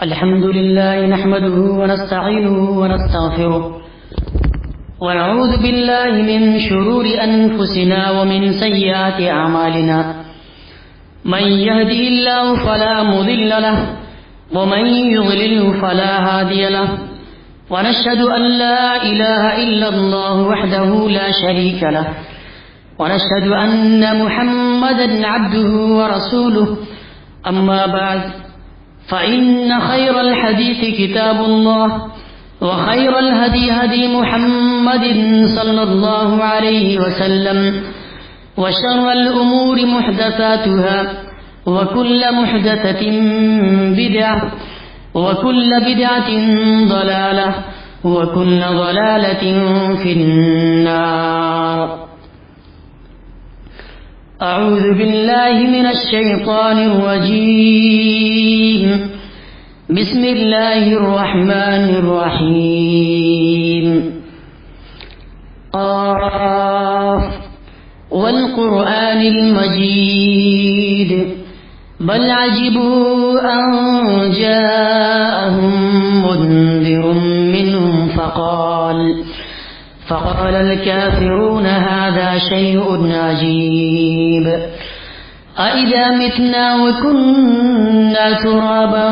الحمد لله نحمده ونستعينه ونستغفره ونعوذ بالله من شرور أنفسنا ومن سيئات أعمالنا من يهده الله فلا مضل له ومن يضلله فلا هادي له ونشهد أن لا إله إلا الله وحده لا شريك له ونشهد أن محمدا عبده ورسوله أما بعد فإن خير الحديث كتاب الله وخير الهدي هدي محمد صلى الله عليه وسلم وشر الأمور محدثاتها وكل محدثة بدعة وكل بدعة ضلالة وكل ضلالة في النار. أعوذ بالله من الشيطان الرجيم. بسم الله الرحمن الرحيم. قاف والقرآن المجيد بل عجبوا أن جاءهم منذر منهم فقال الكافرون هذا شيء عجيب أإذا متنا وكنا ترابا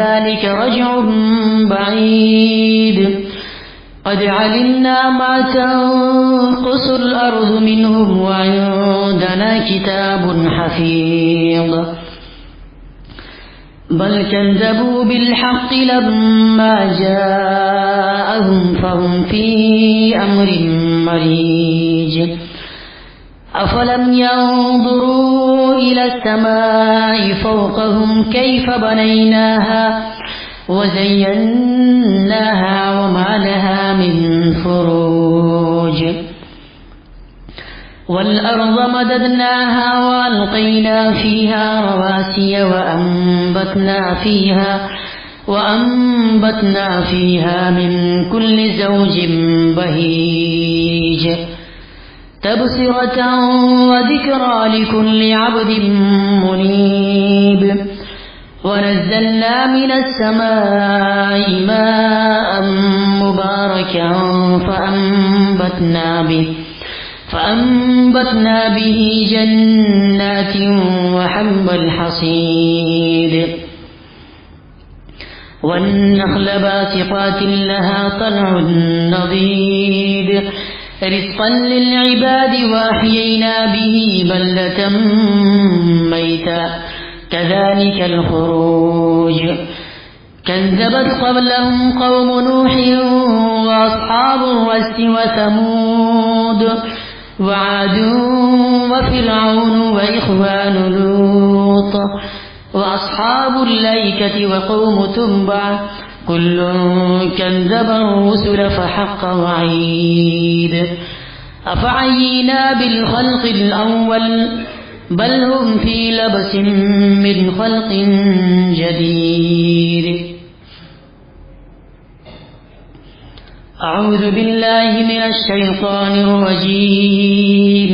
ذلك رجع بعيد قد علمنا ما تنقص الأرض منهم وعندنا كتاب حفيظ بل كذبوا بالحق لما جاءهم فهم في أمر مريج أفلم ينظروا إلى السماء فوقهم كيف بنيناها وزيناها وما لها من فروج والأرض مددناها وألقينا فيها رواسي وأنبتنا فيها من كل زوج بهيج تبصرة وذكرى لكل عبد منيب ونزلنا من السماء ماء مباركا فأنبتنا به جنات وحب الحصيد والنخل باسقات لها طلع نضيد رزقا للعباد وأحيينا به بلدة ميتا كذلك الخروج كذبت قبلهم قوم نوح وأصحاب الرس وثمود وعاد وفرعون وإخوان لوط وأصحاب الأيكة وقوم تبع كل كذب الرسل فحق وعيد أفعينا بالخلق الأول بل هم في لبس من خلق جديد. أعوذ بالله من الشيطان الرجيم.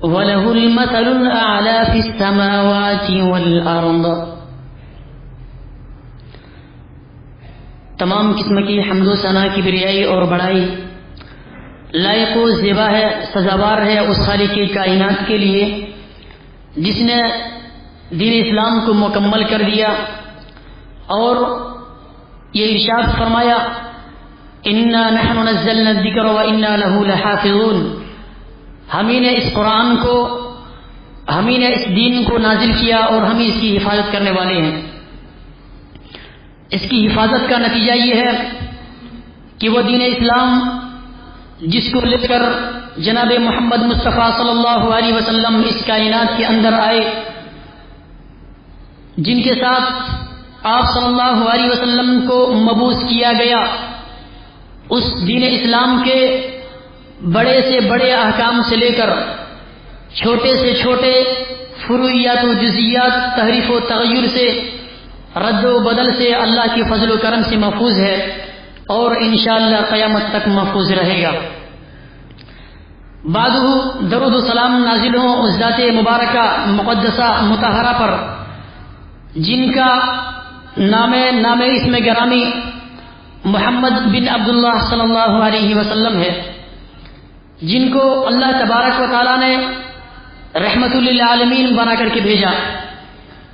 وله المثل الأعلى في السماوات والأرض. تمام قسم کی حمد و ثنا کی بریائی اور بڑائی لائق و زیبا ہے، سزاوار ہے اس خالق کائنات کے لیے جس نے دین اسلام کو مکمل کر دیا اور یہ ارشاد فرمایا انا نحن نزلنا الذکر وانا له لحافظون. ہمیں نے اس قرآن کو، ہمیں نے اس دین کو نازل کیا اور ہم اس کی حفاظت کرنے والے ہیں. اس کی حفاظت کا نتیجہ یہ ہے کہ وہ دین اسلام جس کو لے کر جناب محمد مصطفیٰ صلی اللہ علیہ وسلم اس کائنات کے اندر آئے، جن کے ساتھ آپ صلی اللہ علیہ وسلم کو مبعوث کیا گیا، اس دین اسلام کے بڑے سے بڑے احکام سے لے کر چھوٹے سے چھوٹے فروعیات و جزیات، تحریف و تغیر سے، رد و بدل سے اللہ کے فضل و کرم سے محفوظ ہے اور انشاءاللہ قیامت تک محفوظ رہے گا. بعدہ درود و سلام نازل ہوں اس ذات مبارکہ مقدسہ مطہرہ پر جن کا نام اسم گرامی محمد بن عبداللہ صلی اللہ علیہ وسلم ہے، جن کو اللہ تبارک و تعالیٰ نے رحمت للعالمین بنا کر کے بھیجا،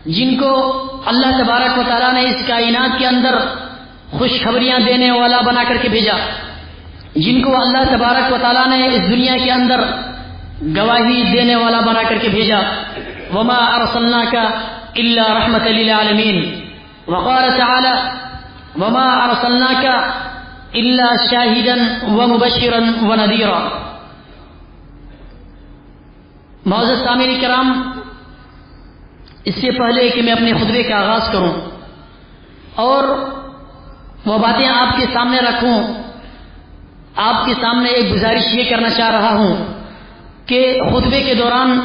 جن کو اللہ تبارک و تعالیٰ نے اس کائنات کے اندر خوشخبریاں دینے والا بنا کر کے بھیجا، جن کو اللہ تبارک و تعالیٰ نے اس دنیا کے اندر گواہی دینے والا بنا کر کے بھیجا۔ وما ارسلناک الا رحمت للعالمین، وقال تعالی وما ارسلناک الا شاہدا ومبشرا ونذیرا۔ معزز سامعین کرام، اس سے پہلے کہ میں اپنے خطبے کا آغاز کروں اور وہ باتیں آپ کے سامنے رکھوں، آپ کے سامنے ایک گزارش یہ کرنا چاہ رہا ہوں کہ خطبے کے دوران،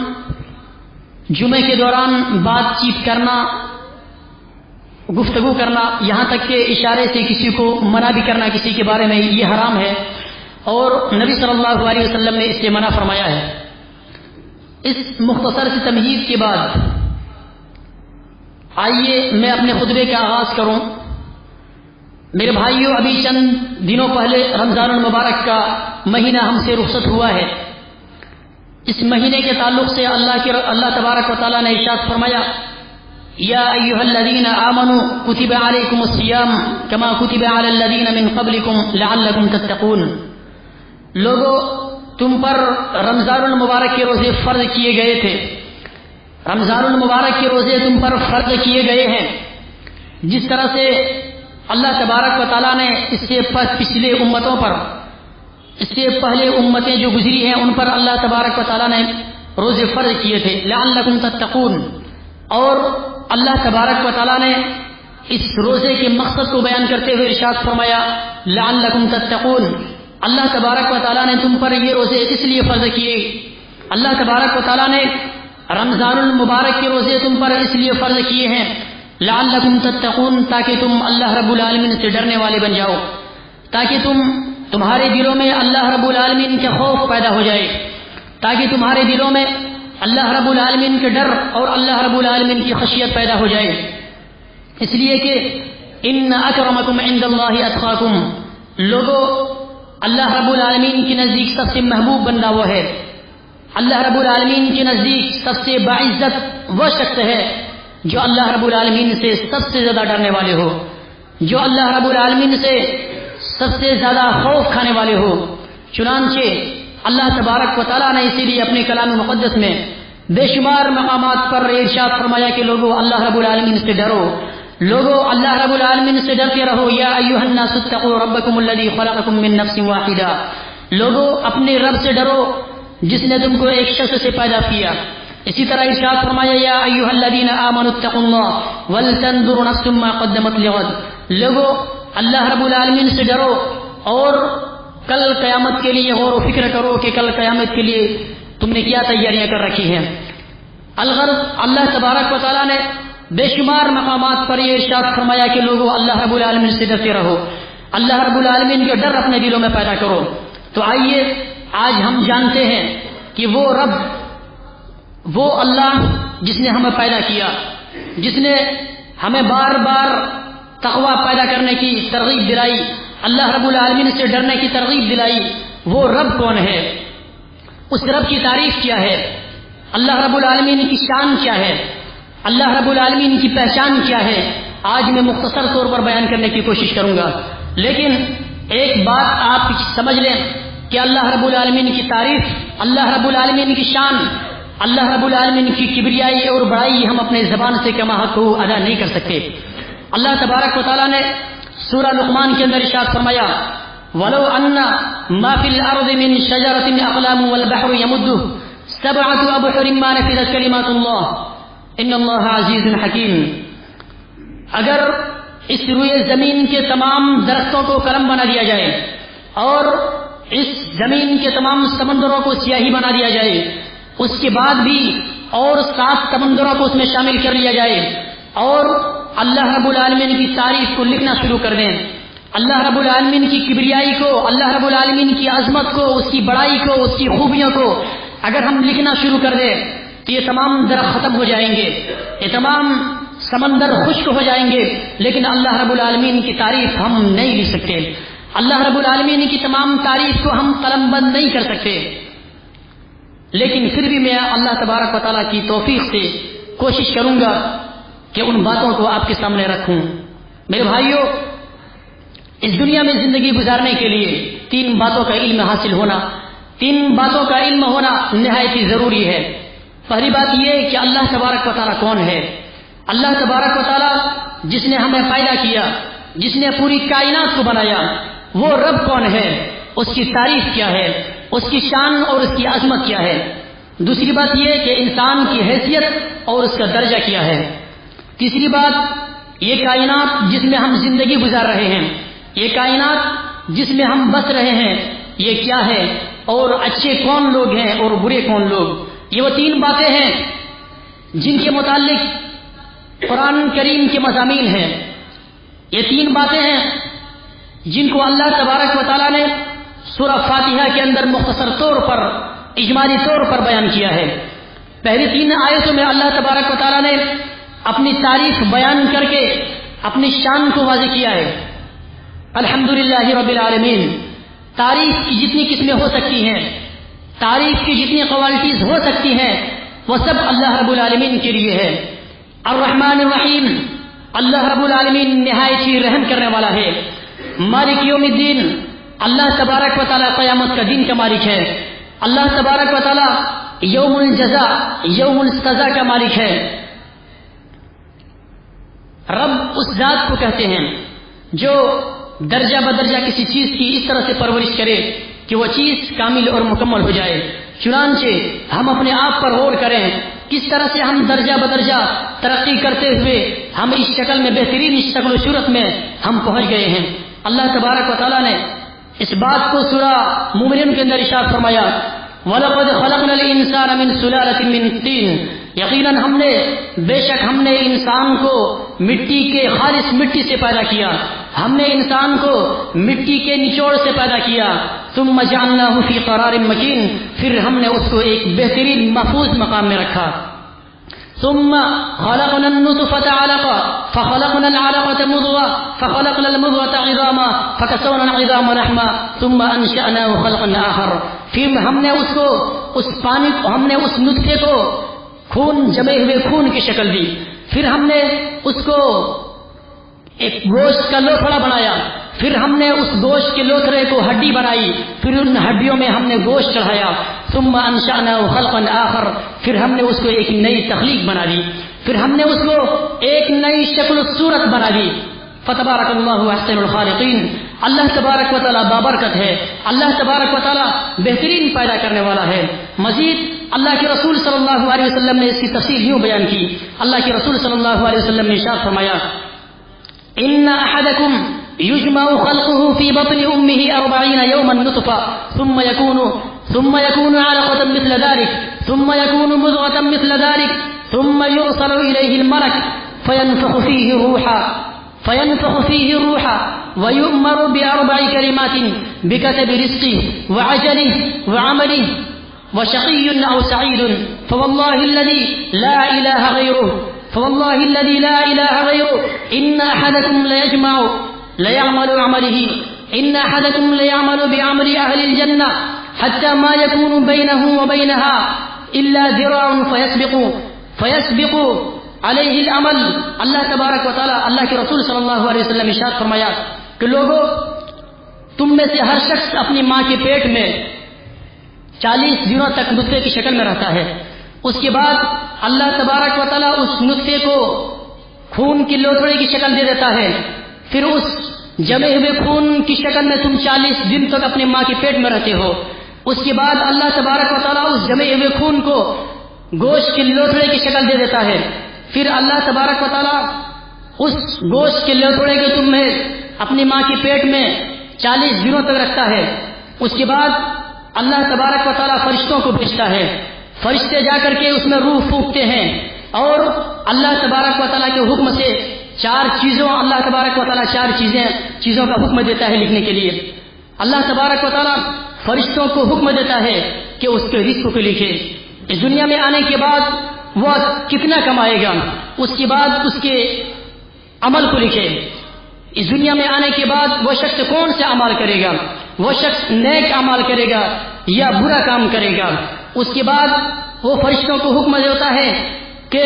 جمعے کے دوران بات چیت کرنا، گفتگو کرنا، یہاں تک کہ اشارے سے کسی کو منع بھی کرنا کسی کے بارے میں، یہ حرام ہے اور نبی صلی اللہ علیہ وسلم نے اس سے منع فرمایا ہے۔ اس مختصر سی تمہید کے بعد آئیے میں اپنے خطبے کا آغاز کروں۔ میرے بھائیوں، ابھی چند دنوں پہلے رمضان المبارک کا مہینہ ہم سے رخصت ہوا ہے۔ اس مہینے کے تعلق سے اللہ تبارک و تعالیٰ نے ارشاد فرمایا، یا ایھا الذین آمنوا کتب علیکم الصیام کما کتب علی الذین من قبلکم لعلکم تتقون۔ لوگو، تم پر رمضان المبارک کے روزے فرض کیے گئے تھے، رمضان المبارک کے روزے تم پر فرض کیے گئے ہیں، جس طرح سے اللہ تبارک و تعالیٰ نے اس سے پچھلے امتوں پر، اس سے پہلے امتیں جو گزری ہیں ان پر اللہ تبارک و تعالیٰ نے روزے فرض کیے تھے، لعلکم تتقون۔ اور اللہ تبارک و تعالیٰ نے اس روزے کے مقصد کو بیان کرتے ہوئے ارشاد فرمایا، لعلکم تتقون۔ اللہ تبارک و تعالیٰ نے تم پر یہ روزے اس لیے فرض کیے، اللہ تبارک و تعالیٰ نے رمضان المبارک کے روزے تم پر اس لیے فرض کیے ہیں، لعلکم تتقون، تاکہ تم اللہ رب العالمین سے ڈرنے والے بن جاؤ، تاکہ تمہارے دلوں میں اللہ رب العالمین کا خوف پیدا ہو جائے، تاکہ تمہارے دلوں میں اللہ رب العالمین کے ڈر اور اللہ رب العالمین کی خشیت پیدا ہو جائے۔ اس لیے کہ ان اکرمکم عند اللہ اتقاکم، لوگوں، اللہ رب العالمین کے نزدیک سب سے محبوب بندہ وہ ہے، اللہ رب العالمین کے نزدیک سب سے باعزت وہ شخص ہے جو اللہ رب العالمین سے سب سے زیادہ ڈرنے والے ہو، جو اللہ رب العالمین سے سب سے زیادہ خوف کھانے والے ہو۔ چنانچہ اللہ تبارک و تعالیٰ نے اسی لیے اپنے کلام مقدس میں بے شمار مقامات پر ارشاد فرمایا کہ لوگوں، اللہ رب العالمین سے ڈرو، لوگوں اللہ رب العالمین سے ڈرتے رہو۔ یا ایھا الناس اتقوا ربکم الذی خلقکم من نفس واحدہ، لوگوں اپنے رب سے ڈرو جس نے تم کو ایک شخص سے پیدا کیا۔ اسی طرح ارشاد فرمایا، یا ایھا الذین آمنوا اتقوا اللہ ولتنظر نفس ما قدمت لغد، لوگوں اللہ رب العالمین سے ڈرو اور کل قیامت کے لیے غور و فکر کرو کہ کل قیامت کے لیے تم نے کیا تیاریاں کر رکھی ہیں۔ الغرض، اللہ تبارک و تعالیٰ نے بے شمار مقامات پر یہ ارشاد فرمایا کہ لوگوں اللہ رب العالمین سے ڈرتے رہو، اللہ رب العالمین کا ڈر اپنے دلوں میں پیدا کرو۔ تو آئیے آج ہم جانتے ہیں کہ وہ رب، وہ اللہ جس نے ہمیں پیدا کیا، جس نے ہمیں بار بار تقویٰ پیدا کرنے کی ترغیب دلائی، اللہ رب العالمین سے ڈرنے کی ترغیب دلائی، وہ رب کون ہے، اس رب کی تعریف کیا ہے، اللہ رب العالمین کی شان کیا ہے، اللہ رب العالمین کی پہچان کیا ہے، آج میں مختصر طور پر بیان کرنے کی کوشش کروں گا۔ لیکن ایک بات آپ سمجھ لیں کہ اللہ رب العالمین کی تعریف، اللہ رب العالمین کی شان، اللہ رب العالمین کی کبریائی اور بڑائی ہم اپنے زبان سے کما حق ادا نہیں کر سکتے۔ اللہ تبارک و تعالیٰ نے سورہ لقمان کے اندر ارشاد فرمایا، وَلَوْ أَنَّ مَا فِي الْأَرْضِ مِنْ شَجَرَةٍ أَقْلَامٌ وَالْبَحْرُ يَمُدُّهُ سَبْعَةُ أَبْحُرٍ مَا نَفِذَتْ كَلِمَاتُ اللَّهِ إِنَّ اللَّهَ عَزِيزٌ حَكِيمٌ۔ اگر اس روئے زمین کے تمام درختوں کو قلم بنا دیا جائے اور اس زمین کے تمام سمندروں کو سیاہی بنا دیا جائے، اس کے بعد بھی اور 7 سمندروں کو اس میں شامل کر لیا جائے اور اللہ رب العالمین کی تعریف کو لکھنا شروع کر دیں، اللہ رب العالمین کی کبریائی کو، اللہ رب العالمین کی عظمت کو، اس کی بڑائی کو، اس کی خوبیوں کو اگر ہم لکھنا شروع کر دیں تو یہ تمام درخت ختم ہو جائیں گے، یہ تمام سمندر خشک ہو جائیں گے، لیکن اللہ رب العالمین کی تعریف ہم نہیں لکھ سکتے، اللہ رب العالمین کی تمام تعریف کو ہم قلم بند نہیں کر سکتے۔ لیکن پھر بھی میں اللہ تبارک و تعالیٰ کی توفیق سے کوشش کروں گا کہ ان باتوں کو آپ کے سامنے رکھوں۔ میرے بھائیوں، اس دنیا میں زندگی گزارنے کے لیے 3 باتوں کا علم حاصل ہونا، 3 باتوں کا علم ہونا نہایت ہی ضروری ہے۔ پہلی بات یہ کہ اللہ تبارک و تعالیٰ کون ہے؟ اللہ تبارک و تعالیٰ جس نے ہمیں پیدا کیا، جس نے پوری کائنات کو بنایا، وہ رب کون ہے؟ اس کی تعریف کیا ہے؟ اس کی شان اور اس کی عظمت کیا ہے؟ دوسری بات یہ کہ انسان کی حیثیت اور اس کا درجہ کیا ہے؟ تیسری بات، یہ کائنات جس میں ہم زندگی گزار رہے ہیں، یہ کائنات جس میں ہم بس رہے ہیں، یہ کیا ہے اور اچھے کون لوگ ہیں اور برے کون لوگ؟ یہ وہ 3 باتیں ہیں جن کے متعلق قرآن کریم کے مضامین ہیں۔ یہ 3 باتیں ہیں جن کو اللہ تبارک و تعالیٰ نے سورہ فاتحہ کے اندر مختصر طور پر، اجمالی طور پر بیان کیا ہے۔ پہلی 3 آیتوں میں اللہ تبارک و تعالیٰ نے اپنی تعریف بیان کر کے اپنی شان کو واضح کیا ہے۔ الحمدللہ رب العالمین، تعریف کی جتنی قسمیں ہو سکتی ہیں، تعریف کی جتنی کوالٹیز ہو سکتی ہیں، وہ سب اللہ رب العالمین کے لیے ہے۔ الرحمن الرحیم، اللہ رب العالمین نہایت ہی رحم کرنے والا ہے۔ مالک یوم الدین، اللہ تبارک و تعالیٰ قیامت کا دن کا مالک ہے۔ اللہ تبارک و تعالیٰ یوم الجزا، یوم السزا کا مالک ہے۔ رب اس ذات کو کہتے ہیں جو درجہ بدرجہ کسی چیز کی اس طرح سے پرورش کرے کہ وہ چیز کامل اور مکمل ہو جائے۔ چنانچہ ہم اپنے آپ پر غور کریں کس طرح سے ہم درجہ بدرجہ ترقی کرتے ہوئے ہم اس شکل میں، بہترین شکل و صورت میں ہم پہنچ گئے ہیں۔ اللہ تبارک و تعالیٰ نے اس بات کو سورہ مومنون کے اندر ارشاد فرمایا، وَلَقَدْ خَلَقْنَا الْإِنسَانَ مِنْ سُلَالَةٍ مِنْ طِينٍ، یقیناً بے شک ہم نے انسان کو مٹی کے، خالص مٹی سے پیدا کیا، ہم نے انسان کو مٹی کے نچوڑ سے پیدا کیا۔ ثم جعلناه في قرار مکین، پھر ہم نے اس کو ایک بہترین محفوظ مقام میں رکھا۔ ثم خلقنا النطفة علقة فخلقنا العلقة مضغة فخلقنا المضغة عظاما فكسونا العظام لحما ثم انشأناه خلقا آخر، پھر ہم نے اس کو، اس پانی، ہم نے اس نطفے کو خون، جمے ہوئے خون کی شکل دی، پھر ہم نے اس کو ایک گوشت کا لوتھڑا بنایا، پھر ہم نے اس گوشت کے لوتھڑے کو ہڈی بنائی، پھر ان ہڈیوں میں ہم نے گوشت چڑھایا۔ ثم انشأناه خلقا آخر، پھر ہم نے اس کو ایک نئی تخلیق بنا دی، پھر ہم نے اس کو ایک نئی شکل و صورت بنا دی۔ فتبارک اللہ احسن الخالقین، اللہ تبارک و تعالیٰ بابرکت ہے، اللہ تبارک و تعالیٰ بہترین پیدا کرنے والا ہے۔ مزید اللہ کے رسول صلی اللہ علیہ وسلم نے اس کی تفصیل یوں بیان کی۔ اللہ کے رسول صلی اللہ علیہ وسلم نے ارشاد فرمایا، ان احدکم یجمع خلقه في بطن امه 40 يوما نطفة ثم يكون علقة مثل ذلك ثم يكون مضغة مثل ذلك ثم يرسل إليه الملك فينفخ فيه الروح ويؤمر ب4 كلمات بكتب رزقه وعجله وعمله وشقي أو سعيد فوالله الذي لا إله غيره إن أحدكم ليعمل بعمل أهل الجنة حتى ما يكون بينه وبينها إلا ذراع فيسبق علیہ العمل۔ اللہ تبارک و تعالیٰ، اللہ کے رسول صلی اللہ علیہ وسلم ارشاد فرمایا کہ لوگوں، تم میں سے ہر شخص اپنی ماں کے پیٹ میں 40 دنوں تک نطفے کی شکل میں رہتا ہے، اس کے بعد اللہ تبارک و تعالیٰ اس نطفے کو خون کی لوتھڑے کی شکل دے دیتا ہے، پھر اس جمے ہوئے خون کی شکل میں تم 40 دن تک اپنی ماں کے پیٹ میں رہتے ہو، اس کے بعد اللہ تبارک و تعالیٰ اس جمے ہوئے خون کو گوشت کے لوتھڑے کی شکل دے دیتا ہے، پھر اللہ تبارک و تعالیٰ اس گوشت کے لوتھڑے کو تمہیں اپنی ماں کے پیٹ میں 40 دنوں تک رکھتا ہے، اس کے بعد اللہ تبارک و تعالیٰ فرشتوں کو بھیجتا ہے، فرشتے جا کر کے اس میں روح پھونکتے ہیں اور اللہ تبارک و تعالیٰ کے حکم سے چار چیزوں اللہ تبارک و تعالیٰ چیزوں کا حکم دیتا ہے لکھنے کے لیے. اللہ تبارک و تعالیٰ فرشتوں کو حکم دیتا ہے کہ اس کے رزق کو لکھے. اس دنیا میں آنے کے بعد وہ کتنا کمائے گا، اس کے بعد اس کے عمل کو لکھے. اس دنیا میں آنے کے بعد وہ شخص کون سے اعمال کرے گا، وہ شخص نیک اعمال کرے گا یا برا کام کرے گا. اس کے بعد وہ فرشتوں کو حکم دیتا ہے کہ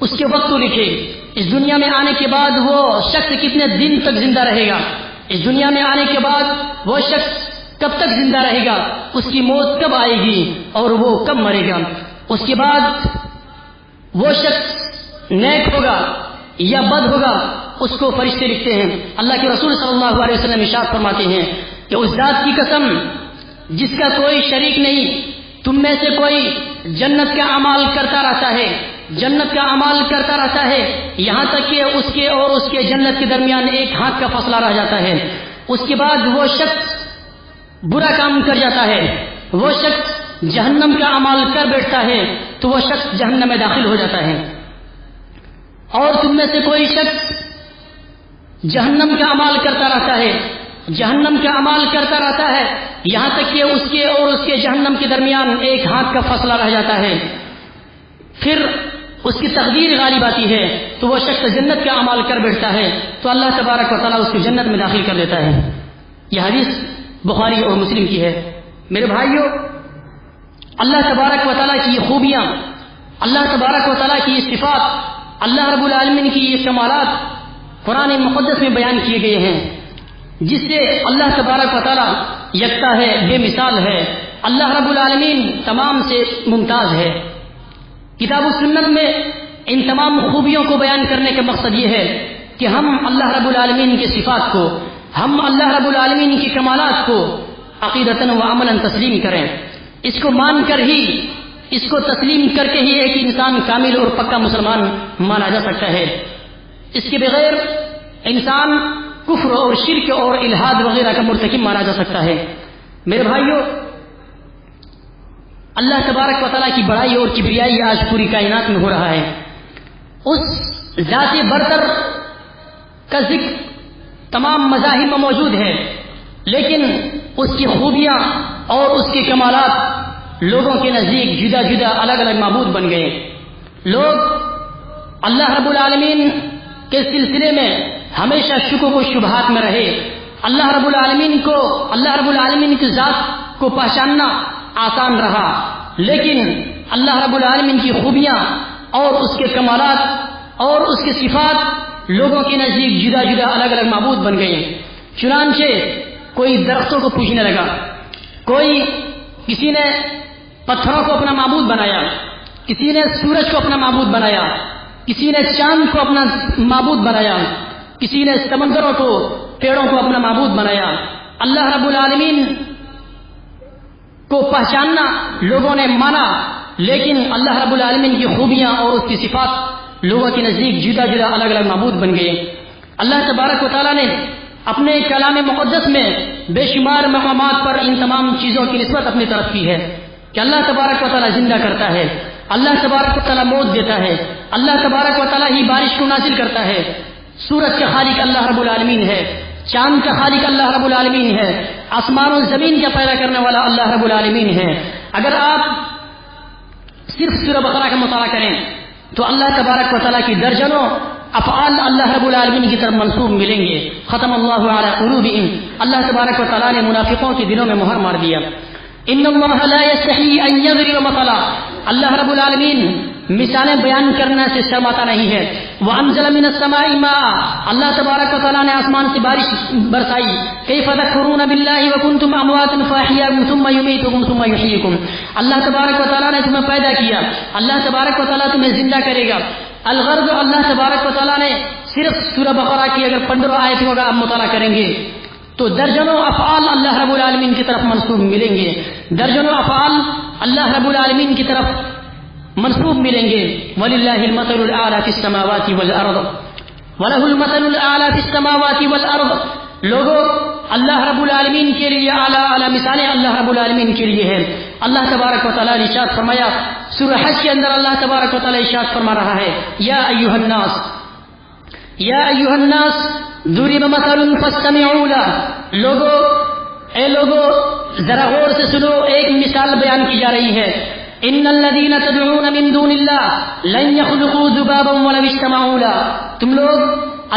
اس کے وقت کو لکھے. اس دنیا میں آنے کے بعد وہ شخص کتنے دن تک زندہ رہے گا، اس دنیا میں آنے کے بعد وہ شخص کب تک زندہ رہے گا، اس کی موت کب آئے گی اور وہ کب مرے گا. اس کے بعد وہ شخص نیک ہوگا یا بد ہوگا، اس کو فرشتے لکھتے ہیں. اللہ کے رسول صلی اللہ علیہ وسلم ارشاد فرماتے ہیں کہ اس ذات کی قسم جس کا کوئی شریک نہیں، تم میں سے کوئی جنت کا اعمال کرتا رہتا ہے، جنت کا اعمال کرتا رہتا ہے یہاں تک کہ اس کے اور اس کے جنت کے درمیان ایک ہاتھ کا فاصلہ رہ جاتا ہے. اس کے بعد وہ شخص برا کام کر جاتا ہے، وہ شخص جہنم کا اعمال کر بیٹھتا ہے تو وہ شخص جہنم میں داخل ہو جاتا ہے. اور تم میں سے کوئی شخص جہنم کا اعمال کرتا رہتا ہے، جہنم کا اعمال کرتا رہتا ہے یہاں تک کہ اس کے اور اس کے جہنم کے درمیان ایک ہاتھ کا فاصلہ رہ جاتا ہے. پھر اس کی تقدیر غالب آتی ہے تو وہ شخص جنت کا اعمال کر بیٹھتا ہے تو اللہ تبارک و تعالیٰ اس کو جنت میں داخل کر دیتا ہے. یہ حدیث بخاری اور مسلم کی ہے. میرے بھائیوں، اللہ تبارک و تعالیٰ کی خوبیاں، اللہ تبارک و تعالیٰ کی صفات، اللہ رب العالمین کی یہ کمالات قرآن مقدس میں بیان کیے گئے ہیں، جس سے اللہ تبارک و تعالیٰ یکتا ہے، بے مثال ہے. اللہ رب العالمین تمام سے ممتاز ہے. کتاب و سنت میں ان تمام خوبیوں کو بیان کرنے کا مقصد یہ ہے کہ ہم اللہ رب العالمین کی صفات کو، ہم اللہ رب العالمین کی کمالات کو عقیدتاً و عملاً تسلیم کریں. اس کو مان کر ہی، اس کو تسلیم کر کے ہی ایک انسان کامل اور پکا مسلمان مانا جا سکتا ہے. اس کے بغیر انسان کفر اور شرک اور الحاد وغیرہ کا مرتکب مانا جا سکتا ہے. میرے بھائیوں، اللہ تبارک و تعالیٰ کی بڑائی اور کبریائی آج پوری کائنات میں ہو رہا ہے. اس ذات برتر کا ذکر تمام مذاہب میں موجود ہے، لیکن اس کی خوبیاں اور اس کے کمالات لوگوں کے نزدیک جدا جدا الگ الگ معبود بن گئے. لوگ اللہ رب العالمین کے سلسلے میں ہمیشہ شکوک و شبہات میں رہے. اللہ رب العالمین کی ذات کو پہچاننا آسان رہا، لیکن اللہ رب العالمین کی خوبیاں اور اس کے کمالات اور اس کے صفات لوگوں کے نزدیک جدا جدا الگ الگ معبود بن گئے. چنانچہ کوئی درختوں کو پوجنے لگا، کسی نے پتھروں کو اپنا معبود بنایا، کسی نے سورج کو اپنا معبود بنایا، کسی نے چاند کو اپنا معبود بنایا، کسی نے سمندروں کو، پیڑوں کو اپنا معبود بنایا. اللہ رب العالمین کو پہچاننا لوگوں نے مانا، لیکن اللہ رب العالمین کی خوبیاں اور اس کی صفات لوگوں کے نزدیک جدا جدا الگ الگ معبود بن گئے. اللہ تبارک و تعالیٰ نے اپنے کلام مقدس میں بے شمار مقامات پر ان تمام چیزوں کی نسبت اپنی طرف کی ہے کہ اللہ تبارک و تعالیٰ زندہ کرتا ہے، اللہ تبارک و تعالیٰ موت دیتا ہے، اللہ تبارک و تعالیٰ ہی بارش کو نازل کرتا ہے. سورج کا خالق اللہ رب العالمین ہے، چاند کا خالق اللہ رب العالمین ہے، آسمان و زمین کا پیدا کرنے والا اللہ رب العالمین ہے. اگر آپ صرف سورہ بقرہ کا مطالعہ کریں تو اللہ تبارک و تعالیٰ کی درجنوں افعال اللہ رب العالمین کی طرف منسوب ملیں گے. ختم اللہ علی قلوبہم، اللہ تبارک و تعالیٰ نے منافقوں کے دلوں میں مہر مار دیا. ان اللہ لا یستحی ان یضرب مثلا، اللہ رب العالمین مثالیں بیان کرنے سے شرماتا نہیں ہے. وانزل من السماء ماء، اللہ تبارک و تعالیٰ نے آسمان سے بارش برسائی. کیف تکفرون باللہ وکنتم امواتا فاحیاکم ثم یمیتکم ثم یحییکم، اللہ تبارک و تعالیٰ نے تمہیں پیدا کیا، اللہ تبارک و تعالیٰ تمہیں زندہ کرے گا. الغرض اللہ تبارک و تعالیٰ نے صرف سورہ بقرہ کی اگر 15 آیتوں کا آپ مطالعہ کریں گے تو درجنوں افعال اللہ رب العالمین کی طرف منسوب ملیں گے، درجنوں افعال اللہ رب العالمین کی طرف منسوب ملیں گے. وَلِلَّهِ الْمَثَلُ الْأَعْلَى فِي السَّمَاوَاتِ وَالْأَرْضِ وَلَهُ الْمَثَلُ الْأَعْلَى فِي السَّمَاوَاتِ وَالْأَرْضِ. لوگوں، اللہ رب العالمین کے لیے اعلیٰ مثالیں اللہ رب العالمین کے لیے ہے. اللہ تبارک و تعالیٰ نے ارشاد فرمایا سورہ حج کے اندر، اللہ تبارک و تعالیٰ ارشاد فرما رہا ہے یا ایھا الناس یا ایھا الناس ضرب مثل فاستمعوا له، لوگو ذرا غور سے سنو، ایک مثال بیان کی جا رہی ہے. ان الذين تدعون من دون الله لن يخلقوا ذبابا ولو اجتمعوا له، تم لوگ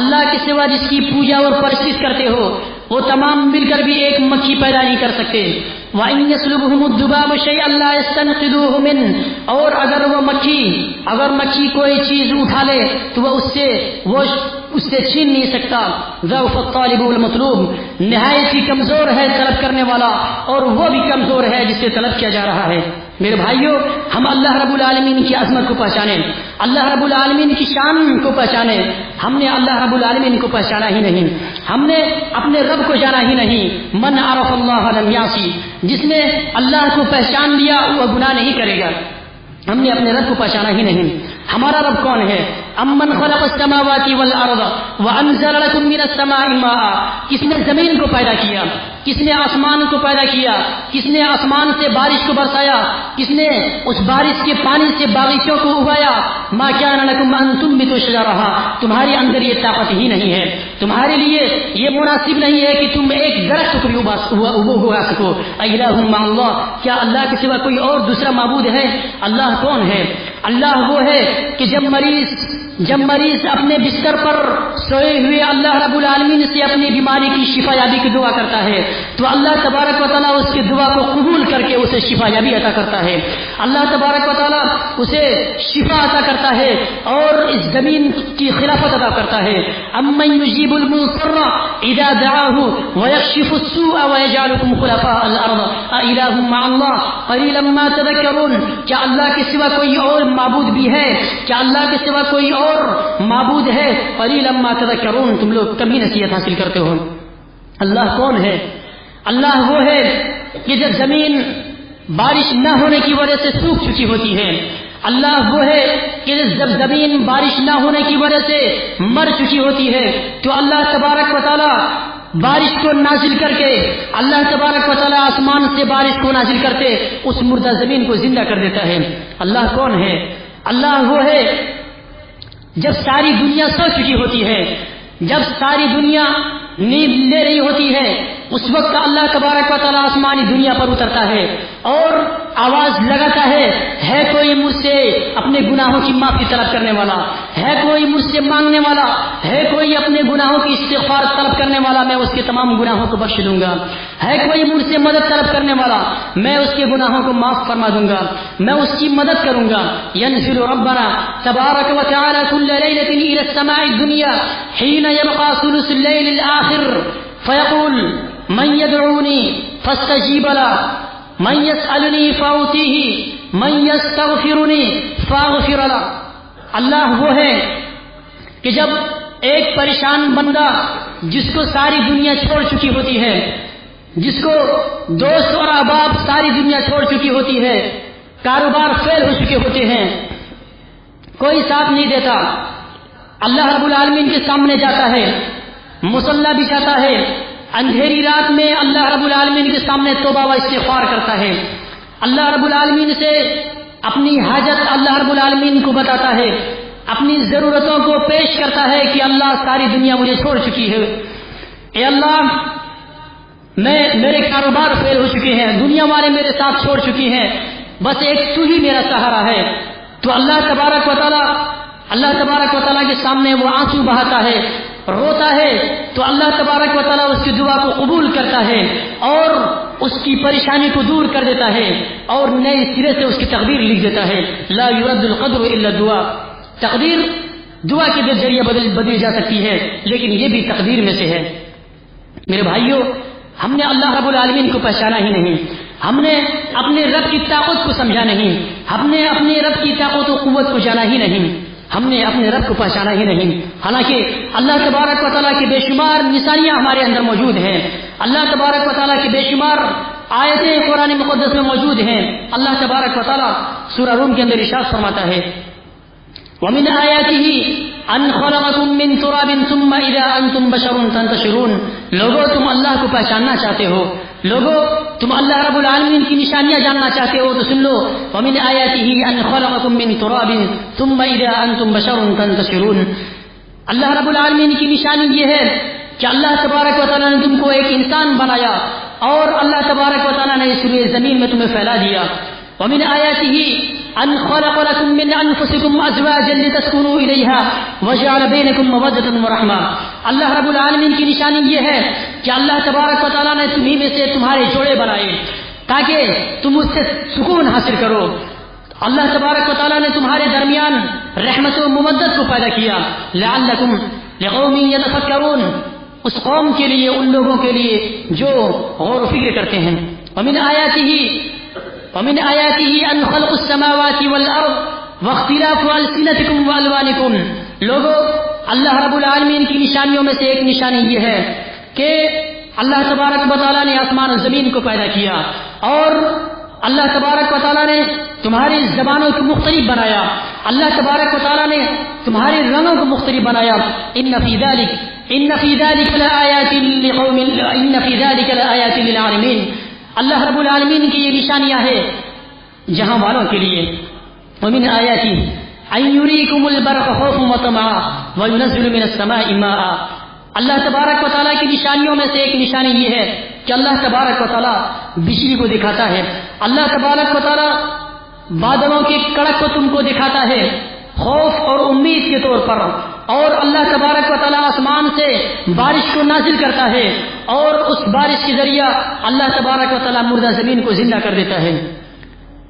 اللہ کے سوا جس کی پوجا اور پرستش کرتے ہو وہ تمام مل کر بھی ایک مکھی پیدا نہیں کر سکتے. وَإِن يَسْلُبْهُمُ الذُّبَابُ شَيْئًا لَّا يَسْتَنقِذُوهُ مِنْهُ، اور اگر مکھی کوئی چیز اٹھا لے تو وہ اس سے چھین نہیں سکتا. ضعف الطالب والمطلوب، نہایت ہی کمزور ہے طلب کرنے والا اور وہ بھی کمزور ہے جس سے طلب کیا جا رہا ہے. میرے بھائیوں، ہم اللہ رب العالمین کی عظمت کو پہچانیں، اللہ رب العالمین کی شان کو پہچانیں. ہم نے اللہ رب العالمین کو پہچانا ہی نہیں، ہم نے اپنے رب کو جانا ہی نہیں. من عرف اللہ لم یعصی، جس نے اللہ کو پہچان لیا وہ گناہ نہیں کرے گا. ہم نے اپنے رب کو پہچانا ہی نہیں. ہمارا رب کون ہے؟ امن خلق السماوات والارض وانزل لكم من السماء ماء، کس نے زمین کو پیدا کیا، کس نے آسمان کو پیدا کیا، کس نے آسمان سے بارش کو برسایا، کس نے اس بارش کے پانی سے باغیچوں کو اگایا. ما كان لكم ان تنبتوا شجرها، تمہارے اندر یہ طاقت ہی نہیں ہے، تمہارے لیے یہ مناسب نہیں ہے کہ تم ایک درخت کو بھی اگا سکو. الہ مع اللہ، کیا اللہ کے سوا کوئی اور دوسرا معبود ہے؟ اللہ کون ہے؟ اللہ وہ ہے کہ جب مریض اپنے بستر پر سوئے ہوئے اللہ رب العالمین سے اپنی بیماری کی شفا یابی کی دعا کرتا ہے تو اللہ تبارک و تعالیٰ اس کی دعا کو قبول کر کے اسے شفا یابی عطا کرتا ہے. اللہ تبارک و تعالیٰ اسے شفا عطا کرتا ہے اور اس زمین کی خلافت عطا کرتا ہے. امن یجیب المضطر اذا دعاه ويكشف السوء ويجعلكم خلفاء الارض اإله مع الله قليلا ما تذكرون، کیا اللہ کے سوا کوئی اور معبود بھی ہے؟ کیا اللہ کے سوا کوئی اور معبود ہے؟ قلیلا ما تذکرون، تم لوگ کبھی نصیحت حاصل کرتے ہو. اللہ کون ہے؟ اللہ وہ ہے کہ جب زمین بارش نہ ہونے کی وجہ سے سوکھ چکی ہوتی ہے، اللہ وہ ہے کہ جب زمین بارش نہ ہونے کی وجہ سے مر چکی ہوتی ہے تو اللہ تبارک و تعالی بارش کو نازل کر کے، اللہ تبارک و تعالیٰ آسمان سے بارش کو نازل کرتے اس مردہ زمین کو زندہ کر دیتا ہے. اللہ کون ہے؟ اللہ وہ ہے جب ساری دنیا سو چکی ہوتی ہے، جب ساری دنیا نیند لے رہی ہوتی ہے، اس وقت اللہ تبارک و تعالیٰ آسمانی دنیا پر اترتا ہے اور آواز لگاتا ہے کوئی مجھ سے اپنے گناہوں کی معافی طلب کرنے والا، ہے کوئی مجھ سے مانگنے والا، ہے کوئی اپنے گناہوں کی استغفار طلب کرنے والا، میں اس کے تمام گناہوں کو بخش دوں گا. ہے کوئی مجھ سے مدد طلب کرنے والا، میں اس کے گناہوں کو معاف فرما دوں گا، میں اس کی مدد کروں گا. ينزل ربنا تبارك وتعالى كل ليلة إلى السماء الدنيا حين يبقى ثلث الليل الآخر فيقول من يدعوني فاستجيب له، من يسألني فأعطيه، من يستغفرني فاغفر له. اللہ وہ ہے کہ جب ایک پریشان بندہ جس کو ساری دنیا چھوڑ چکی ہوتی ہے، جس کو دوست اور احباب ساری دنیا چھوڑ چکی ہوتی ہے، کاروبار فیل ہو چکے ہوتے ہیں، کوئی ساتھ نہیں دیتا، اللہ رب العالمین کے سامنے جاتا ہے، مصلی بچھاتا ہے، اندھیری رات میں اللہ رب العالمین کے سامنے توبہ و استغفار کرتا ہے، اللہ رب العالمین سے اپنی حاجت اللہ رب العالمین کو بتاتا ہے، اپنی ضرورتوں کو پیش کرتا ہے کہ اللہ ساری دنیا مجھے چھوڑ چکی ہے، اے اللہ میرے کاروبار فیل ہو چکے ہیں، دنیا والے میرے ساتھ چھوڑ چکی ہیں، بس ایک تو ہی میرا سہارا ہے. تو اللہ تبارک و تعالیٰ کے سامنے وہ آنسو بہاتا ہے، روتا ہے، تو اللہ تبارک و تعالیٰ اس کی دعا کو قبول کرتا ہے اور اس کی پریشانی کو دور کر دیتا ہے اور نئے سرے سے اس کی تقدیر لکھ دیتا ہے. لا يرد القدر الا الدعاء، تقدیر دعا کے ذریعے بدلی جا سکتی ہے، لیکن یہ بھی تقدیر میں سے ہے. میرے بھائیوں، ہم نے اللہ رب العالمین کو پہچانا ہی نہیں، ہم نے اپنے رب کی طاقت کو سمجھا نہیں، ہم نے اپنے رب کی طاقت و قوت کو جانا ہی نہیں، ہم نے اپنے رب کو پہچانا ہی نہیں. حالانکہ اللہ تبارک و تعالیٰ کی بے شمار نشانیاں ہمارے اندر موجود ہیں، اللہ تبارک و تعالیٰ کی بے شمار آیتیں قرآن مقدس میں موجود ہیں. اللہ تبارک و تعالیٰ سورہ روم کے اندر ارشاد فرماتا ہے وَمِنْ آيَاتِهِ أَنْ خَلَقَكُم مِّن تُرَابٍ ثُمَّ إِذَا أَنْتُمْ بَشَرٌ تَنْتَشِرُونَ. لوگو تم اللہ کو پہچاننا چاہتے ہو، لوگو تم اللہ رب العالمین کی نشانیاں جاننا چاہتے ہو تو سن لو وَمِنْ آيَاتِهِ أَنْ خَلَقَكُم مِّن تُرَابٍ ثُمَّ إِذَا أَنْتُمْ بَشَرٌ تَنْتَشِرُونَ. اللہ رب العالمین کی نشانی یہ ہے کہ اللہ تبارک و تعالیٰ نے تم کو ایک انسان بنایا اور اللہ تبارک و تعالیٰ نے اس روئے زمین میں تمہیں پھیلا دیا. ومن آیاتہ ان خلق لکم من انفسکم ازواجا لتسکنوا الیہا وجعل بینکم مودۃ ورحمہ. اللہ رب العالمین کی نشانی یہ ہے کہ اللہ تبارک و تعالیٰ نے تمہیں میں سے تمہارے جوڑے بنائے تاکہ تم اس سے سکون حاصل کرو. اللہ تبارک و تعالیٰ نے تمہارے درمیان رحمت و مودت کو پیدا کیا. لعلکم لقوم یتفکرون، اس قوم کے لیے، ان لوگوں کے لیے جو غور و فکر کرتے ہیں. ومن آیاتہ ان خلق السماوات والارض واختلاف السنتکم والوانکم. لوگوں، اللہ رب العالمین کی نشانیوں میں سے ایک نشانی یہ ہے کہ اللہ تبارک و تعالیٰ نے آسمان و زمین کو پیدا کیا اور اللہ تبارک و تعالیٰ نے تمہاری زبانوں کو مختلف بنایا. اللہ تبارک و تعالیٰ نے تمہارے رنگوں کو مختلف بنایا. ان فی ذلک لآیات للعالمین. اللہ رب العالمین کی یہ نشانیاں ہیں جہاں والوں کے لیے. ومن آیاتہ ان یریکم البرق خوفا وطمعا وینزل من السماء ماء. اللہ تبارک و تعالیٰ کی نشانیوں میں سے ایک نشانی یہ ہے کہ اللہ تبارک و تعالیٰ بجلی کو دکھاتا ہے. اللہ تبارک و تعالیٰ بادلوں کی کڑک کو تم کو دکھاتا ہے خوف اور امید کے طور پر. اور اللہ تبارک و تعالیٰ آسمان سے بارش کو نازل کرتا ہے اور اس بارش کے ذریعہ اللہ تبارک و تعالیٰ مردہ زمین کو زندہ کر دیتا ہے.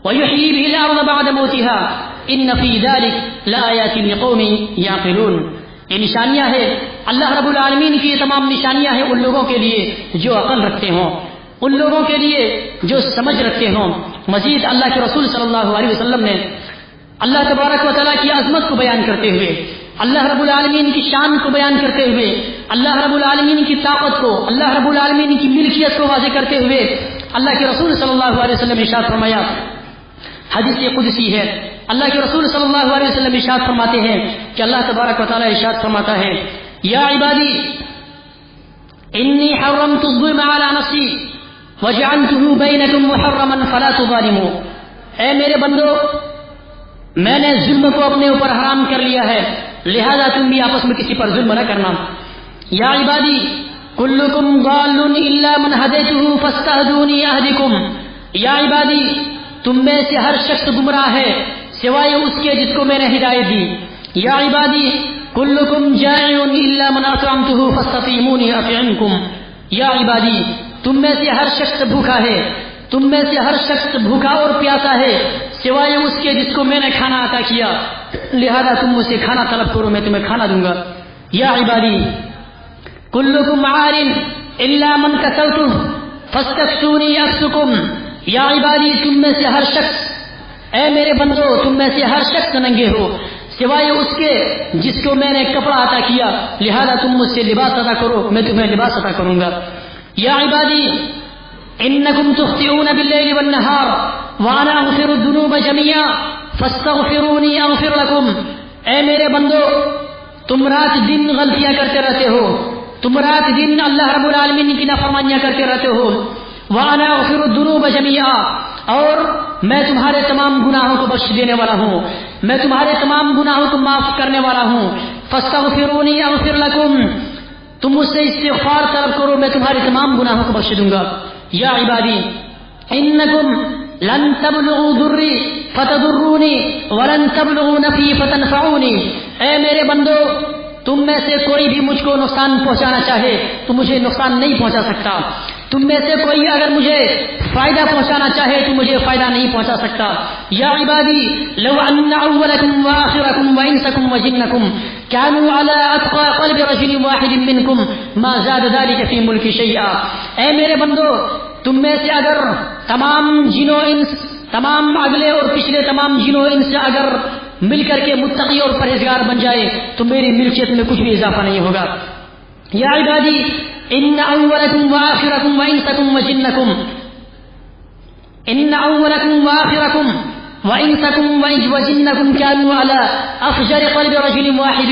وَيُحْيِي بِهِ الْأَرْضَ بَعْدَ مَوْتِهَا إِنَّ فِي ذَلِكَ لَآيَاتٍ لِقَوْمٍ يَعْقِلُونَ. یہ نشانیاں ہیں اللہ رب العالمین کی. یہ تمام نشانیاں ہیں ان لوگوں کے لیے جو عقل رکھتے ہوں، ان لوگوں کے لیے جو سمجھ رکھتے ہوں. مزید اللہ کے رسول صلی اللہ علیہ وسلم نے اللہ تبارک و تعالیٰ کی عظمت کو بیان کرتے ہوئے، اللہ رب العالمین کی شان کو بیان کرتے ہوئے، اللہ رب العالمین کی طاقت کو، اللہ رب العالمین کی ملکیت کو واضح کرتے ہوئے اللہ کے رسول صلی اللہ علیہ وسلم ارشاد فرمایا. حدیث قدسی ہے، اللہ کے رسول صلی اللہ علیہ وسلم ارشاد فرماتے ہیں کہ اللہ تبارک و تعالیٰ ارشاد فرماتا ہے یا عبادی انی حرمت الظلم علی نفسی وجعلته بینکم محرما فلا تظالموا. اے میرے بندو، میں نے ظلم کو اپنے اوپر حرام کر لیا ہے، لہذا تم بھی آپس میں کسی پر ظلم نہ کرنا. یا عبادی کلکم ضال الا من ہدیتہ فاستہدونی اہدکم. یا عبادی، تم میں سے ہر شخص گمراہ ہے سوائے اس کے جس کو میں نے ہدایت دی. یا عبادی کلکم جائع الا من اطعمتہ فاستطعمونی اطعمکم. یا عبادی، تم میں سے ہر شخص بھوکا ہے، تم میں سے ہر شخص بھوکا اور پیاسا ہے سوائے اس کے جس کو میں نے کھانا عطا کیا، لہذا تم مجھ سے کھانا طلب کرو، میں تمہیں کھانا دوں گا. یا عبادی کلکم عار الا من کسوتہ فاستکسونی اکسکم. یا عبادی، تم میں سے ہر شخص، اے میرے بندو، تم میں سے ہر شخص ننگے ہو سوائے اس کے جس کو میں نے کپڑا عطا کیا، لہذا تم مجھ سے لباس عطا کرو، میں تمہیں لباس عطا کروں گا. یا عبادی انکم تخطئون باللیل والنہار وانا اغفر الذنوب جميعا فاستغفرونی اغفر لکم. اے میرے بندو، تم رات دن غلطیاں کرتے رہتے ہو، تم رات دن اللہ رب العالمین کی نافرمانیاں کرتے رہتے ہو. وانا اغفر الذنوب جميعا، اور میں تمہارے تمام گناہوں کو بخش دینے والا ہوں، میں تمہارے تمام گناہوں کو معاف کرنے والا ہوں. فاستغفرونی اغفر لکم، تم مجھ سے استغفار طلب کرو، میں تمہارے تمام گناہوں کو بخش دوں گا. یا عبادی انکم لن تبلغوا ضری فتضرونی ولن تبلغوا نفعی فتنفعونی. اے میرے بندو، تم میں سے کوئی بھی مجھ کو نقصان پہنچانا چاہے تو مجھے نقصان نہیں پہنچا سکتا. تم میں سے کوئی اگر مجھے فائدہ پہنچانا چاہے تو مجھے فائدہ نہیں پہنچا سکتا. یا عبادی لو ان اولکم واخرکم وانسکم وجنکم كانوا على اتقى قلب رجل واحد منکم ما زاد ذلك في ملک شیئا. اے میرے بندو، تم میں سے اگر تمام جن و انس، تمام اگلے اور پچھلے تمام جن و انس اگر مل کر کے متقی اور پرہیزگار بن جائے تو میری ملکیت میں کچھ بھی اضافہ نہیں ہوگا. یا عبادی ان اولکم واخرکم وانسکم وجنکم ان اولکم واخرکم وانسکم وجنکم كانوا على افجر قلب رجل واحد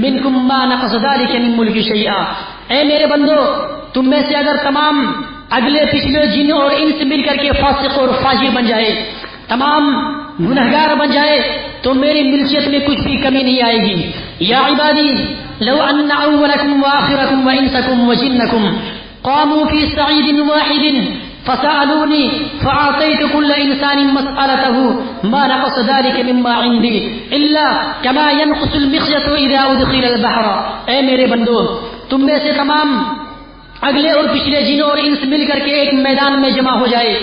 منکم ما نقص ذلك من ملک شیئا. اے میرے بندو، تم میں سے اگر تمام اگلے پچھلے جن اور انس مل کر کے فاسق اور فاجر بن جائے، تمام گنہگار بن جائے تو میری ملکیت میں کچھ بھی کمی نہیں آئے گی. یا عبادی لو ان اولکم واخرکم وانسکم وجنکم قاموا في صعيد واحد فسألوني فأعطيت كل إنسان مسألته ما نقص ذلك مما عندي إلا كما ينقص المخيط إذا أدخل البحر. اے میرے بندو، تم میں سے تمام اگلے اور پچھلے جنوں اور انس مل کر کے ایک میدان میں جمع ہو جائے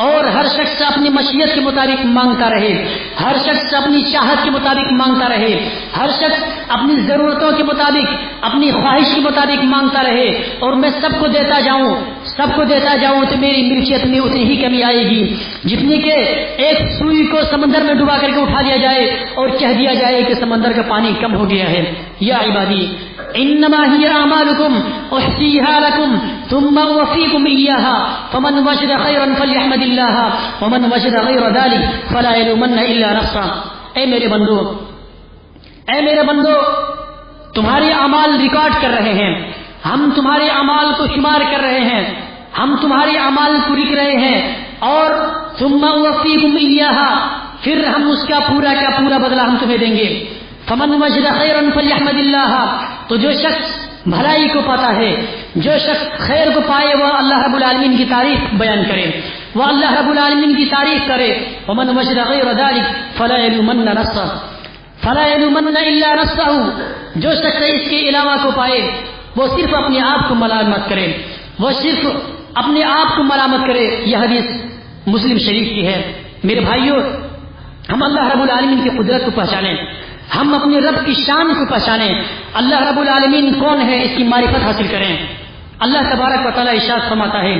اور ہر شخص اپنی مشیت کے مطابق مانگتا رہے، ہر شخص اپنی چاہت کے مطابق مانگتا رہے، ہر شخص اپنی ضرورتوں کے مطابق اپنی خواہش کے مطابق مانگتا رہے، اور میں سب کو دیتا جاؤں تو میری ملکیت میں اتنی ہی کمی آئے گی جتنی کہ ایک سوئی کو سمندر میں ڈبا کر کے اٹھا لیا جائے اور کہہ دیا جائے کہ سمندر کا پانی کم ہو گیا ہے. یا عبادی انما هي اعمالكم احصيها لكم ثم اوفيكم اياها فمن وجد خيرا فليحمد الله ومن وجد غير ذلك فلا يلومن الا نفسه. اے میرے بندو، تمہارے اعمال ریکارڈ کر رہے ہیں، ہم تمہارے اعمال کو شمار کر رہے ہیں، ہم تمہارے اعمال کو لکھ رہے ہیں، اور ثم اوفيكم اياها، پھر ہم اس کا پورا بدلہ ہم تمہیں دیں گے. فمن وجد خیرا فلیحمد اللہ، تو جو شخص بھلائی کو پاتا ہے، جو شخص خیر کو پائے، وہ اللہ رب العالمین کی تعریف بیان کرے، وہ اللہ رب العالمین کی تعریف کرے. ومن وجد غیر ذلك فلا يلومن الا نفسه، جو شخص اس کے علاوہ کو پائے وہ صرف اپنے آپ کو ملامت کرے، وہ صرف اپنے آپ کو ملامت کرے. یہ حدیث مسلم شریف کی ہے. میرے بھائیوں، ہم اللہ رب العالمین کی قدرت کو پہچانیں، ہم اپنے رب کی شان کو پہچانیں، اللہ رب العالمین کون ہے اس کی معرفت حاصل کریں. اللہ تبارک و تعالی ارشاد فرماتا ہے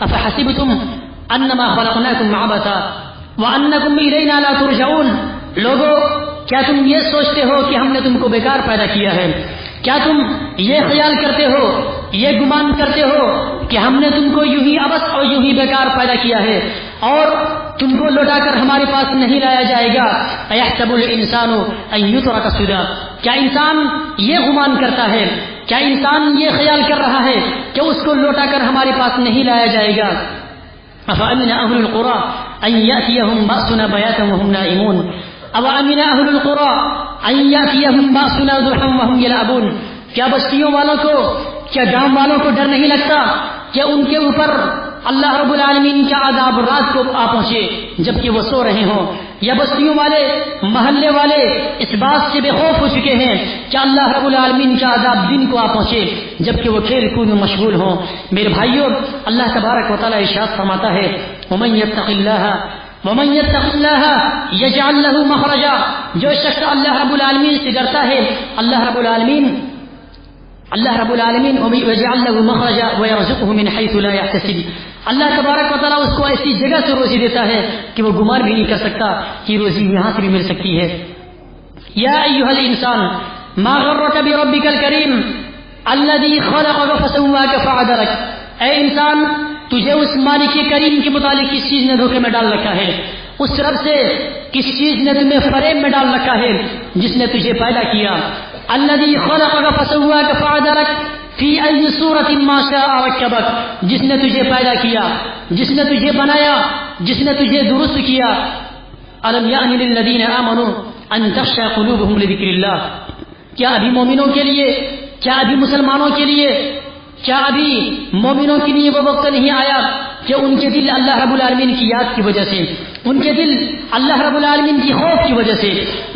افحسبتم انما خلقناکم عبثا وانکم الینا لا ترجعون. لوگو، کیا تم یہ سوچتے ہو کہ ہم نے تم کو بیکار پیدا کیا ہے؟ کیا تم یہ خیال کرتے ہو، یہ گمان کرتے ہو کہ ہم نے تم کو یوں ہی عبث اور یوں ہی بیکار پیدا کیا ہے اور تم کو لوٹا کر ہمارے پاس نہیں لایا جائے گا؟ ایحسب الانسان ان یترک سدی، کیا انسان یہ گمان کرتا ہے، کیا انسان یہ خیال کر رہا ہے کہ اس کو لوٹا کر ہمارے پاس نہیں لایا جائے گا؟ افامن اہل القری ان یاتیہم باسنا بیاتا وہم نائمون او امن اہل القری ان یاتیہم باسنا ضحا وہم یلعبون. کیا بستیوں والوں کو، کیا گاؤں والوں کو ڈر نہیں لگتا کہ ان کے اوپر اللہ رب العالمین کا عذاب رات کو آ پہنچے جبکہ وہ سو رہے ہوں؟ یا بستیوں والے، محلے والے اس بات سے بے خوف ہو چکے ہیں کہ اللہ رب العالمین کا عذاب دن کو آ پہنچے جبکہ وہ کھیل کود میں مشغول ہوں؟ میرے بھائیوں، اللہ تبارک و تعالی ارشاد فرماتا ہے ومن یتق اللہ یجعل له مخرجا. جو شخص اللہ رب العالمین سے ڈرتا ہے، اللہ رب العالمین وَيَجْعَلْ لَهُ مَخْرَجًا وَيَرْزُقْهُ مِنْ حَيْثُ لَا يَحْتَسِبُ. اللہ تبارک و تعالیٰ اس کو ایسی جگہ سے روزی دیتا ہے کہ وہ گمان بھی نہیں کر سکتا کہ روزی یہاں سے بھی مل سکتی ہے. یا ایھا الانسان ما غرک بربک الکریم الذی خلقک فسواک فعدلک. اے انسان، تجھے اس مالک کریم کے متعلق کس چیز نے دھوکے میں ڈال رکھا ہے؟ اس رب سے کس چیز نے تمہیں فریب میں ڈال رکھا ہے جس نے تجھے پیدا کیا؟ الذی خلقک فسواک فعدلک فی ای صورت ما شاء رکبک. جس نے تجھے پیدا کیا، جس نے تجھے بنایا، جس نے تجھے درست کیا. الم یأن للذین آمنوا ان تخشع قلوبهم لذکر اللہ. کیا ابھی مومنوں کے لیے، کیا ابھی مسلمانوں کے لیے، کیا ابھی مومنوں کے لیے وہ وقت نہیں آیا کہ ان کے دل اللہ رب العالمین کی یاد کی وجہ سے، ان کے دل اللہ رب العالمین کی خوف کی وجہ سے،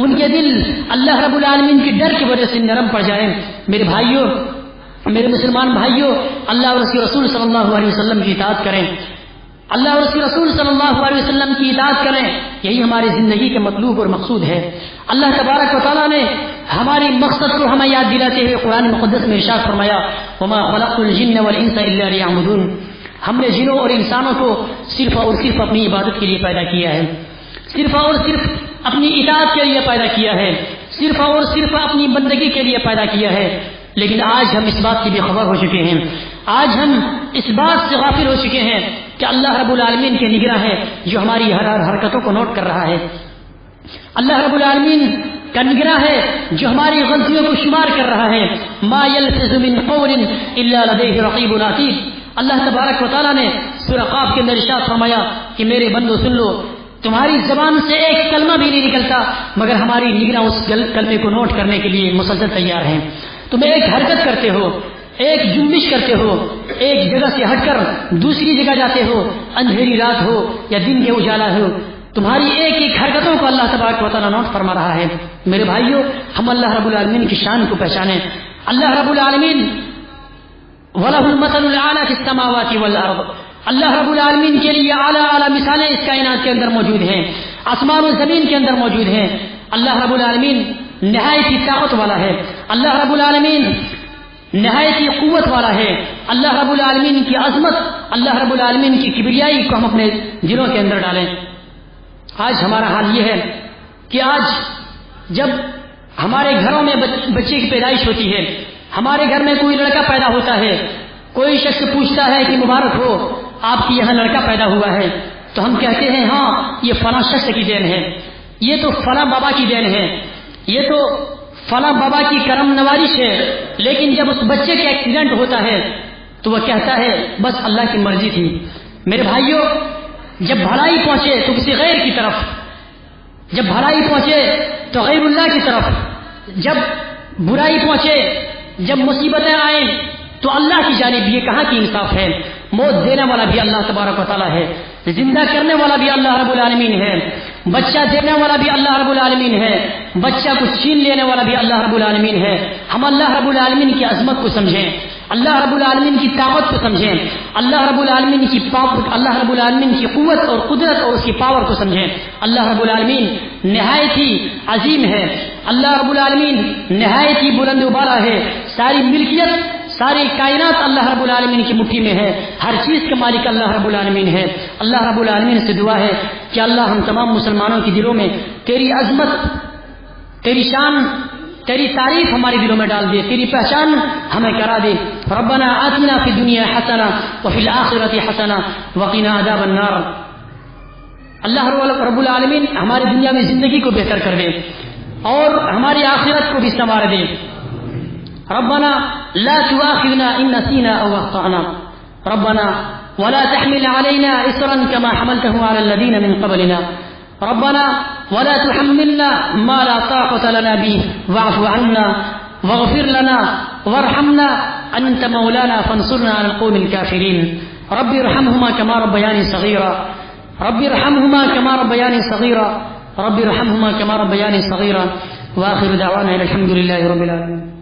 ان کے دل اللہ رب العالمین کی ڈر کی وجہ سے نرم پڑ جائیں؟ میرے بھائیوں، میرے مسلمان بھائیوں، اللہ اور اس کے رسول صلی اللہ علیہ وسلم کی اطاعت کریں، اللہ اور اس کے رسول صلی اللہ علیہ وسلم کی اطاعت کریں. یہی ہماری زندگی کے مطلوب اور مقصود ہے. اللہ تبارک و تعالیٰ نے ہماری مقصد کو ہمیں یاد دلاتے ہوئے قرآن مقدس میں ارشاد فرمایا وما خلقت الجن والانس الا لیعبدون. ہم نے جنوں اور انسانوں کو صرف اور صرف اپنی عبادت کے لیے پیدا کیا ہے، صرف اور صرف اپنی اطاعت کے لیے پیدا کیا ہے، صرف اور صرف اپنی بندگی کے لیے پیدا کیا ہے. لیکن آج ہم اس بات کی بے خبر ہو چکے ہیں، آج ہم اس بات سے غافل ہو چکے ہیں کہ اللہ رب العالمین کے نگراں ہے جو ہماری ہر حرکتوں کو نوٹ کر رہا ہے. اللہ رب العالمین کا نگراں ہے جو ہماری غلطیوں کو شمار کر رہا ہے. ما یلفظ من قول الا لدیہ رقیب عتید. اللہ تبارک و تعالیٰ نے سورہ قاف کے اندر ارشاد فرمایا کہ میرے بندو سن لو، تمہاری زبان سے ایک کلمہ بھی نہیں نکلتا مگر ہماری نگراں اس کلمے کو نوٹ کرنے کے لیے مسلسل تیار ہیں. تم ایک حرکت کرتے ہو، ایک جنبش کرتے ہو، ایک جگہ سے ہٹ کر دوسری جگہ جاتے ہو، اندھیری رات ہو یا دن کے اجالا ہو، تمہاری ایک ایک حرکتوں کو اللہ تبارک و تعالیٰ نوٹ فرما رہا ہے. میرے بھائیوں، ہم اللہ رب العالمین کی شان کو پہچانیں. اللہ رب العالمین وَلَهُ الْمَثَلُ الْأَعْلَىٰ فِي السَّمَاوَاتِ وَالْأَرْضِ، اللہ رب العالمین کے لیے اعلیٰ اعلیٰ مثالیں اس کائنات کے اندر موجود ہیں، آسمان و زمین کے اندر موجود ہیں. اللہ رب العالمین نہایت ہی طاقت والا ہے. اللہ رب العالمین نہایت ہی قوت والا ہے. اللہ رب العالمین کی عظمت، اللہ رب العالمین کی کبریائی کو ہم اپنے دلوں کے اندر ڈالیں. آج ہمارا حال یہ ہے کہ آج جب ہمارے گھروں میں بچے کی پیدائش ہوتی ہے، ہمارے گھر میں کوئی لڑکا پیدا ہوتا ہے، کوئی شخص پوچھتا ہے کہ مبارک ہو آپ کی یہاں لڑکا پیدا ہوا ہے، تو ہم کہتے ہیں ہاں یہ فلاں شخص کی دین ہے، یہ تو فلاں بابا کی دین ہے، یہ تو فلاں بابا کی کرم نوازش ہے. لیکن جب اس بچے کا ایکسیڈنٹ ہوتا ہے تو وہ کہتا ہے بس اللہ کی مرضی تھی. میرے بھائیوں، جب بھلائی پہنچے تو کسی غیر کی طرف، جب بھلائی پہنچے تو غیر اللہ کی طرف، جب برائی پہنچے، جب مصیبتیں آئیں تو اللہ کی جانب. یہ کہاں کی انصاف ہے؟ موت دینے والا بھی اللہ تبارک و تعالیٰ ہے، زندہ کرنے والا بھی اللہ رب العالمین ہے، بچہ دینے والا بھی اللہ رب العالمین ہے، بچہ کو چھین لینے والا بھی اللہ رب العالمین ہے. ہم اللہ رب العالمین کی عظمت کو سمجھیں، اللہ رب العالمین کی طاقت کو سمجھیں، اللہ رب العالمین کی اللہ رب العالمین کی قوت اور قدرت اور اس کی پاور کو سمجھیں. اللہ رب العالمین نہایت ہی عظیم ہے، اللہ رب العالمین نہایت ہی بلند و بالا ہے. ساری ملکیت، ساری کائنات اللہ رب العالمین کی مٹھی میں ہے. ہر چیز کا مالک اللہ رب العالمین ہے. اللہ رب العالمین سے دعا ہے کہ اللہ ہم تمام مسلمانوں کے دلوں میں تیری عظمت، تیری شان، تیری تعریف ہمارے دلوں میں ڈال دے، تیری پہچان ہمیں کرا دے. ربنا آتنا فی الدنیا حسنہ وفی الآخرۃ حسنہ وقنا عذاب النار. اللہ رب العالمین ہماری دنیا میں زندگی کو بہتر کر دے اور ہماری آخرت کو بھی سنوار دے. ربنا لا تؤاخذنا ان نسينا او اخطانا ربنا ولا تحمل علينا اصرا كما حملته على الذين من قبلنا ربنا ولا تحملنا ما لا طاقة لنا به واعف عنا واغفر لنا وارحمنا انت مولانا فانصرنا على القوم الكافرين. رب ارحمهما كما ربياني صغيرا رب ارحمهما كما ربياني صغيرا رب ارحمهما كما ربياني صغيرا. واخر دعوانا الحمد لله رب العالمين.